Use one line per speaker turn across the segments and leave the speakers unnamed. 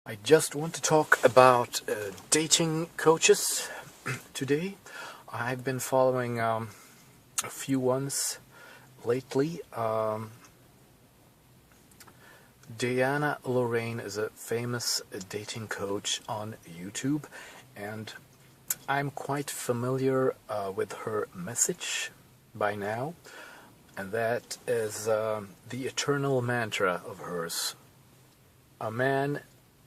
I just want to talk about dating coaches today. I've been following a few ones lately. Deanna Lorraine is a famous dating coach on YouTube, and I'm quite familiar with her message by now, and that is the eternal mantra of hers. A man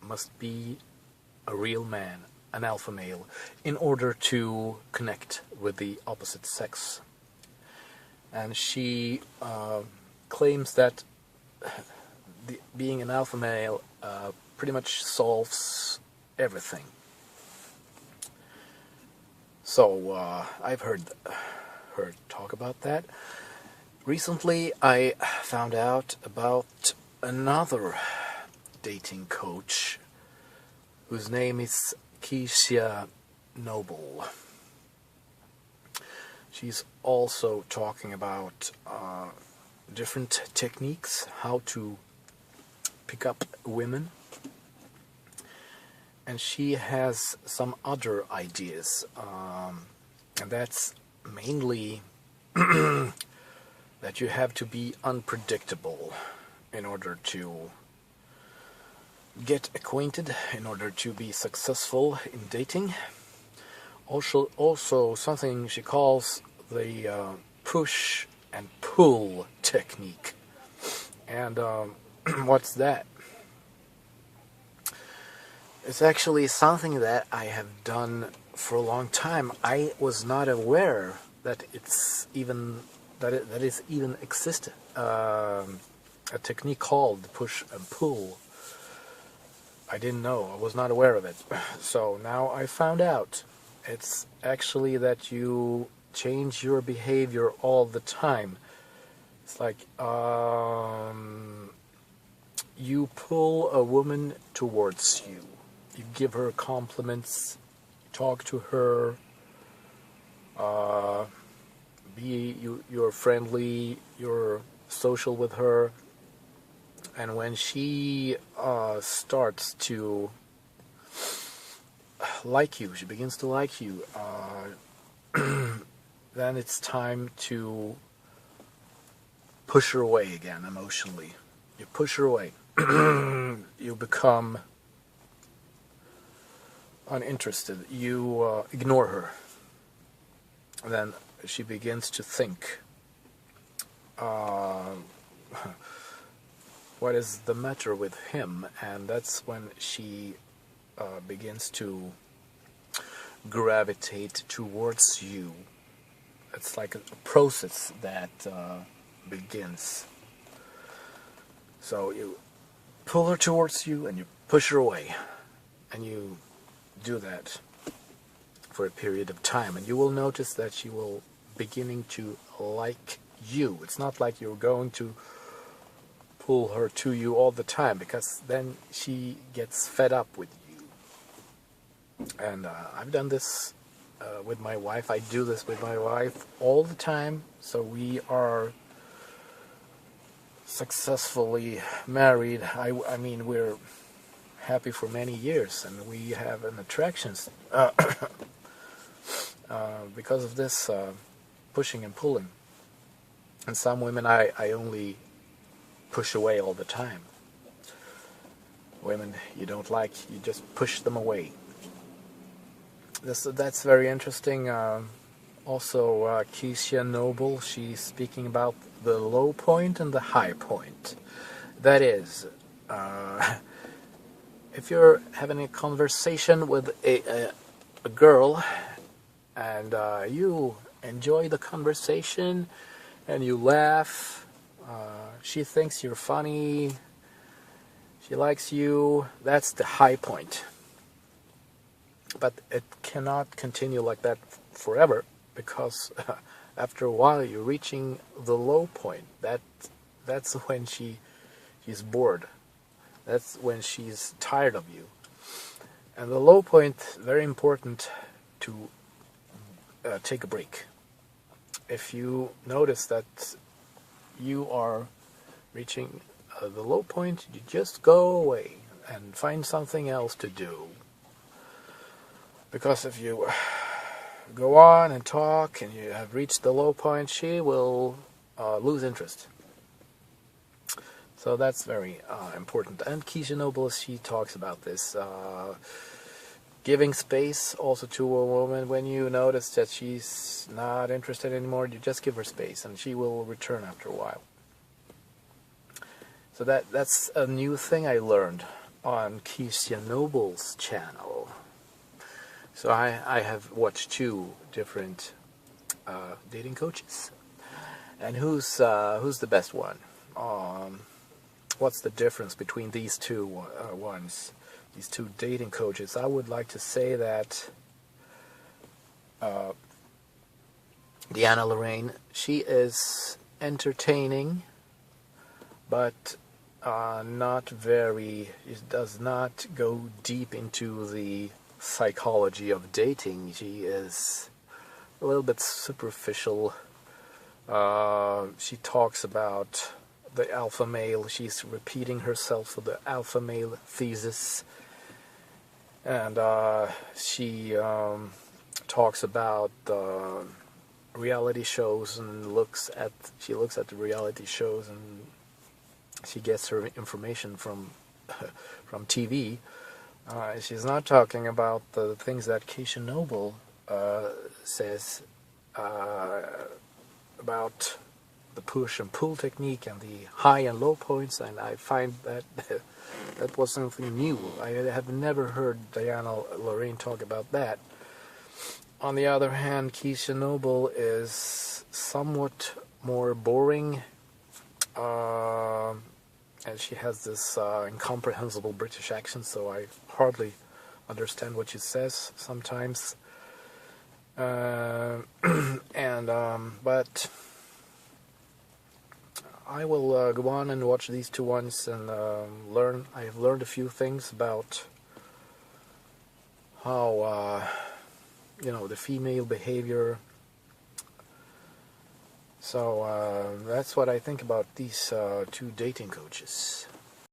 must be a real man, an alpha male, in order to connect with the opposite sex. And she claims that being an alpha male pretty much solves everything. So I've heard her talk about that. Recently I found out about another dating coach whose name is Keiza Noble. She's also talking about different techniques, how to pick up women, and she has some other ideas, and that's mainly that you have to be unpredictable in order to get acquainted, in order to be successful in dating. Also something she calls the push and pull technique. And what's that? It's actually something that I have done for a long time. I was not aware that it's even that it even existed. A technique called push and pull. I didn't know. I was not aware of it. So now I found out. It's actually that you change your behavior all the time. It's like you pull a woman towards you. You give her compliments, talk to her, you're friendly, you're social with her. And when she starts to like you, she begins to like you, then it's time to push her away again emotionally. You push her away. You become uninterested. You ignore her. Then she begins to think, what is the matter with him? And that's when she begins to gravitate towards you. It's like a process that begins. So you pull her towards you and you push her away, and you do that for a period of time, and you will notice that she will beginning to like you. It's not like you're going to pull her to you all the time, because then she gets fed up with you. And I've done this with my wife. I do this with my wife all the time. So we are successfully married. I mean, we're happy for many years, and we have an attraction because of this pushing and pulling. And some women I only push away all the time. Women you don't like, you just push them away. That's very interesting. Also, Keiza Noble, she's speaking about the low point and the high point. That is, if you're having a conversation with a girl, and you enjoy the conversation, and you laugh, she thinks you're funny, she likes you, that's the high point. But it cannot continue like that forever, because after a while you're reaching the low point. That's when she's bored. That's when she's tired of you. And the low point, very important to take a break. If you notice that you are reaching the low point, you just go away. and find something else to do. Because if you go on and talk and you have reached the low point, she will lose interest. So that's very important. And Keiza Noble, she talks about this. Giving space also to a woman. When you notice that she's not interested anymore, you just give her space and she will return after a while. So that's a new thing I learned on Keiza Noble's channel. So I have watched 2 different dating coaches. And who's the best one? What's the difference between these two ones? These 2 dating coaches? I would like to say that Deanna Lorraine, she is entertaining, but not very. It does not go deep into the psychology of dating. She is a little bit superficial. She talks about the alpha male. She's repeating herself for the alpha male thesis, and she talks about reality shows and she looks at the reality shows, and she gets her information from TV. She's not talking about the things that Keiza Noble says about the push and pull technique and the high and low points, and I find that that was something new. I have never heard Deanna Lorraine talk about that. On the other hand, Keiza Noble is somewhat more boring, and she has this incomprehensible British accent, so I hardly understand what she says sometimes. But I will go on and watch these 2 ones and learn. I have learned a few things about how the female behavior. So that's what I think about these 2 dating coaches.